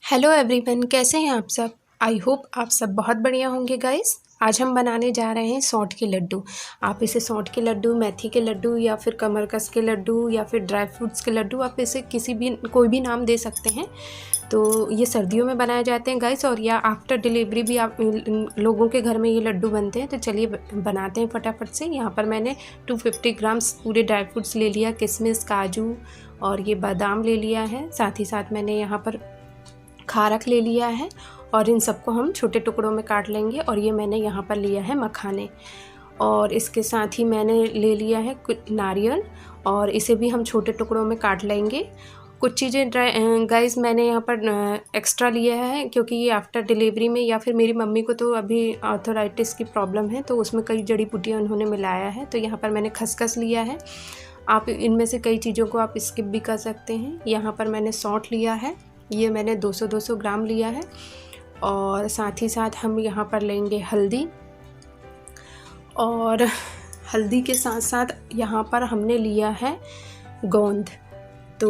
Hello everyone, कैसे हैं आप सब। आई होप आप सब बहुत बढ़िया होंगे गाइस। आज हम बनाने जा रहे हैं सौंठ के लड्डू। आप इसे सौंठ के लड्डू, मेथी के लड्डू या फिर कमरकस के लड्डू या फिर ड्राई फ्रूट्स के लड्डू, आप इसे कोई भी नाम दे सकते हैं। तो ये सर्दियों में बनाए जाते हैं गाइस, और या आफ्टर डिलीवरी भी आप लोगों के घर में ये लड्डू बनते हैं। तो चलिए बनाते हैं फटाफट से। यहाँ पर मैंने 250 ग्राम्स पूरे ड्राई फ्रूट्स ले लिया, किशमिश, काजू और ये बादाम ले लिया है। साथ ही साथ मैंने यहाँ पर खारक ले लिया है और इन सबको हम छोटे टुकड़ों में काट लेंगे। और ये मैंने यहाँ पर लिया है मखाने, और इसके साथ ही मैंने ले लिया है कुछ नारियल, और इसे भी हम छोटे टुकड़ों में काट लेंगे। कुछ चीज़ें गाइस मैंने यहाँ पर एक्स्ट्रा लिया है, क्योंकि ये आफ्टर डिलीवरी में, या फिर मेरी मम्मी को तो अभी आर्थराइटिस की प्रॉब्लम है, तो उसमें कई जड़ी बूटियाँ उन्होंने मिलाया है। तो यहाँ पर मैंने खसखस लिया है। आप इनमें से कई चीज़ों को आप स्किप भी कर सकते हैं। यहाँ पर मैंने सौंठ लिया है, ये मैंने 200 ग्राम लिया है। और साथ ही साथ हम यहाँ पर लेंगे हल्दी, और हल्दी के साथ साथ यहाँ पर हमने लिया है गोंद। तो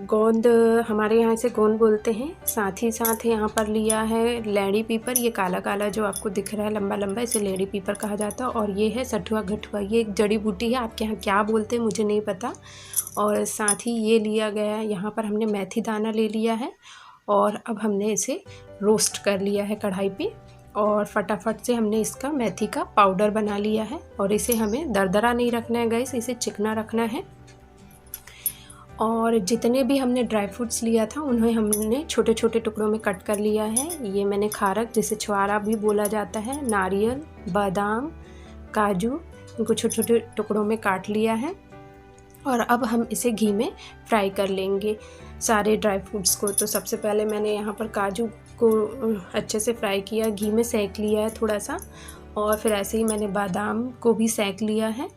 गोंद हमारे यहाँ से गोंद बोलते हैं। साथ ही साथ यहाँ पर लिया है लेडी पीपर, ये काला काला जो आपको दिख रहा है लंबा लंबा, इसे लेडी पीपर कहा जाता है। और ये है सठुआ गठुआ, ये एक जड़ी बूटी है, आपके यहाँ क्या बोलते हैं मुझे नहीं पता। और साथ ही ये लिया गया है, यहाँ पर हमने मेथी दाना ले लिया है, और अब हमने इसे रोस्ट कर लिया है कढ़ाई पे। और फटाफट से हमने इसका मेथी का पाउडर बना लिया है। और इसे हमें दरदरा नहीं रखना है गाइस, इसे चिकना रखना है। और जितने भी हमने ड्राई फ्रूट्स लिया था उन्हें हमने छोटे छोटे टुकड़ों में कट कर लिया है। ये मैंने खारक, जिसे छुआरा भी बोला जाता है, नारियल, बादाम, काजू, इनको छोटे छोटे टुकड़ों में काट लिया है। और अब हम इसे घी में फ्राई कर लेंगे सारे ड्राई फ्रूट्स को। तो सबसे पहले मैंने यहाँ पर काजू को अच्छे से फ्राई किया, घी में सेक लिया है थोड़ा सा। और फिर ऐसे ही मैंने बादाम को भी सेक लिया है।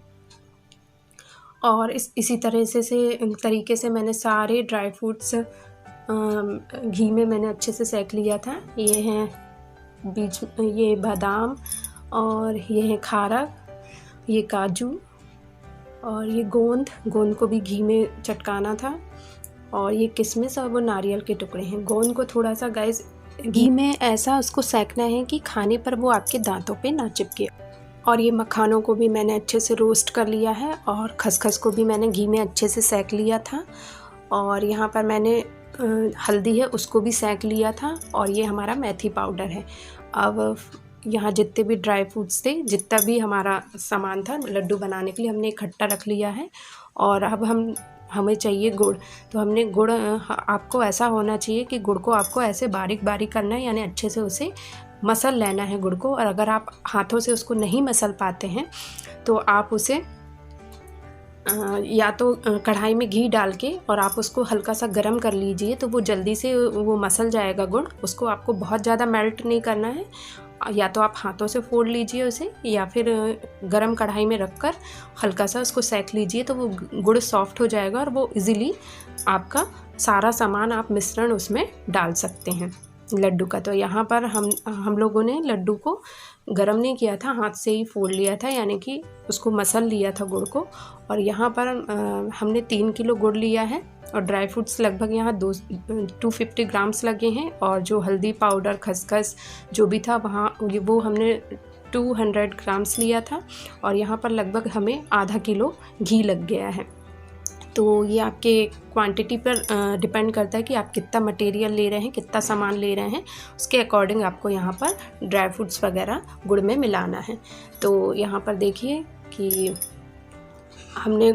और इसी तरह से तरीके से मैंने सारे ड्राई फ्रूट्स घी में मैंने अच्छे से सेक लिया था। ये हैं ये बादाम, और ये है खारक, ये काजू, और ये गोंद को भी घी में चटकाना था। और ये किशमिश और वो नारियल के टुकड़े हैं। गोंद को थोड़ा सा गाइस घी में ऐसा उसको सेकना है कि खाने पर वो आपके दांतों पे ना चिपके। और ये मखानों को भी मैंने अच्छे से रोस्ट कर लिया है, और खसखस को भी मैंने घी में अच्छे से सेक लिया था। और यहाँ पर मैंने हल्दी है उसको भी सेक लिया था। और ये हमारा मेथी पाउडर है। अब यहाँ जितने भी ड्राई फ्रूट्स थे, जितना भी हमारा सामान था लड्डू बनाने के लिए, हमने इकट्ठा रख लिया है। और अब हमें चाहिए गुड़। तो हमने गुड़, आपको ऐसा होना चाहिए कि गुड़ को आपको ऐसे बारीक बारीक करना है, यानी अच्छे से उसे मसल लेना है गुड़ को। और अगर आप हाथों से उसको नहीं मसल पाते हैं तो आप उसे या तो कढ़ाई में घी डाल के और आप उसको हल्का सा गर्म कर लीजिए, तो वो जल्दी से वो मसल जाएगा गुड़। उसको आपको बहुत ज़्यादा मेल्ट नहीं करना है। या तो आप हाथों से फोड़ लीजिए उसे, या फिर गरम कढ़ाई में रखकर हल्का सा उसको सेक लीजिए, तो वो गुड़ सॉफ्ट हो जाएगा और वो इजीली आपका सारा सामान, आप मिश्रण उसमें डाल सकते हैं लड्डू का। तो यहाँ पर हम लोगों ने लड्डू को गरम नहीं किया था, हाथ से ही फोड़ लिया था, यानी कि उसको मसल लिया था गुड़ को। और यहाँ पर हमने 3 किलो गुड़ लिया है, और ड्राई फ्रूट्स लगभग यहाँ 250 ग्राम्स लगे हैं। और जो हल्दी पाउडर, खसखस जो भी था वहाँ वो हमने 200 ग्राम्स लिया था। और यहाँ पर लगभग हमें आधा किलो घी लग गया है। तो ये आपके क्वांटिटी पर डिपेंड करता है कि आप कितना मटेरियल ले रहे हैं, कितना सामान ले रहे हैं, उसके अकॉर्डिंग आपको यहाँ पर ड्राई फ्रूट्स वगैरह गुड़ में मिलाना है। तो यहाँ पर देखिए कि हमने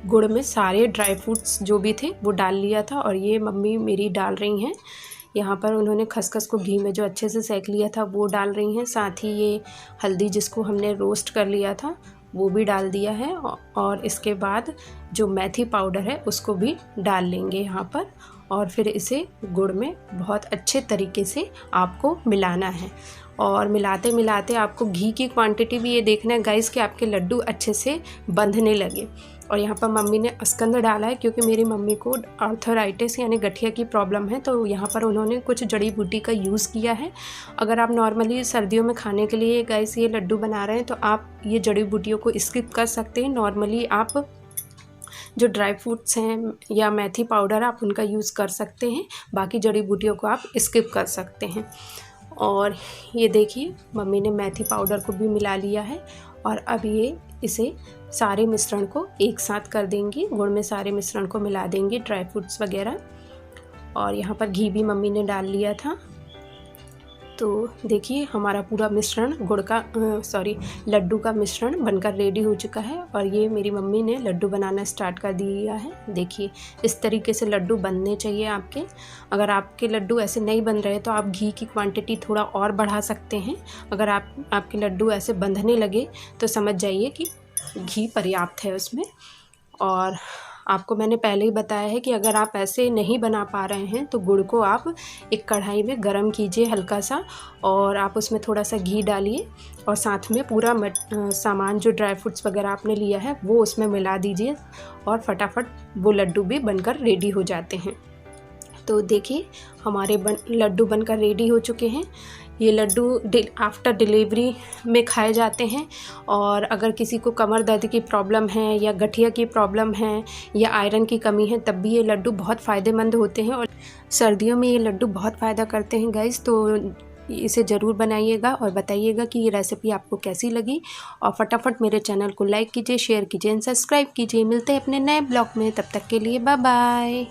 गुड़ में सारे ड्राई फ्रूट्स जो भी थे वो डाल लिया था। और ये मम्मी मेरी डाल रही हैं, यहाँ पर उन्होंने खसखस को घी में जो अच्छे से सेक लिया था वो डाल रही हैं। साथ ही ये हल्दी जिसको हमने रोस्ट कर लिया था वो भी डाल दिया है। और इसके बाद जो मेथी पाउडर है उसको भी डाल लेंगे यहाँ पर। और फिर इसे गुड़ में बहुत अच्छे तरीके से आपको मिलाना है। और मिलाते मिलाते आपको घी की क्वांटिटी भी ये देखना है गाइस कि आपके लड्डू अच्छे से बंधने लगे। और यहाँ पर मम्मी ने अस्कंद डाला है, क्योंकि मेरी मम्मी को आर्थराइटिस यानी गठिया की प्रॉब्लम है, तो यहाँ पर उन्होंने कुछ जड़ी बूटी का यूज़ किया है। अगर आप नॉर्मली सर्दियों में खाने के लिए गाइस ये लड्डू बना रहे हैं तो आप ये जड़ी बूटियों को स्किप कर सकते हैं। नॉर्मली आप जो ड्राई फ्रूट्स हैं या मेथी पाउडर आप उनका यूज़ कर सकते हैं, बाकी जड़ी बूटियों को आप स्किप कर सकते हैं। और ये देखिए मम्मी ने मेथी पाउडर को भी मिला लिया है और अब इसे सारे मिश्रण को एक साथ कर देंगी, गुड़ में सारे मिश्रण को मिला देंगे, ड्राई फ्रूट्स वगैरह। और यहाँ पर घी भी मम्मी ने डाल लिया था। तो देखिए हमारा पूरा मिश्रण लड्डू का मिश्रण बनकर रेडी हो चुका है और ये मेरी मम्मी ने लड्डू बनाना स्टार्ट कर दिया है। देखिए इस तरीके से लड्डू बनने चाहिए आपके। अगर आपके लड्डू ऐसे नहीं बन रहे तो आप घी की क्वांटिटी थोड़ा और बढ़ा सकते हैं। अगर आपके लड्डू ऐसे बंधने लगे तो समझ जाइए कि घी पर्याप्त है उसमें। और आपको मैंने पहले ही बताया है कि अगर आप ऐसे नहीं बना पा रहे हैं तो गुड़ को आप एक कढ़ाई में गरम कीजिए हल्का सा, और आप उसमें थोड़ा सा घी डालिए और साथ में पूरा सामान जो ड्राई फ्रूट्स वगैरह आपने लिया है वो उसमें मिला दीजिए और फटाफट वो लड्डू भी बनकर रेडी हो जाते हैं। तो देखिए हमारे लड्डू बनकर रेडी हो चुके हैं। ये लड्डू आफ्टर डिलीवरी में खाए जाते हैं, और अगर किसी को कमर दर्द की प्रॉब्लम है या गठिया की प्रॉब्लम है या आयरन की कमी है तब भी ये लड्डू बहुत फ़ायदेमंद होते हैं। और सर्दियों में ये लड्डू बहुत फ़ायदा करते हैं गाइस। तो इसे ज़रूर बनाइएगा और बताइएगा कि ये रेसिपी आपको कैसी लगी। और फटाफट मेरे चैनल को लाइक कीजिए, शेयर कीजिए, सब्सक्राइब कीजिए। मिलते हैं अपने नए ब्लॉग में, तब तक के लिए बाय बाय।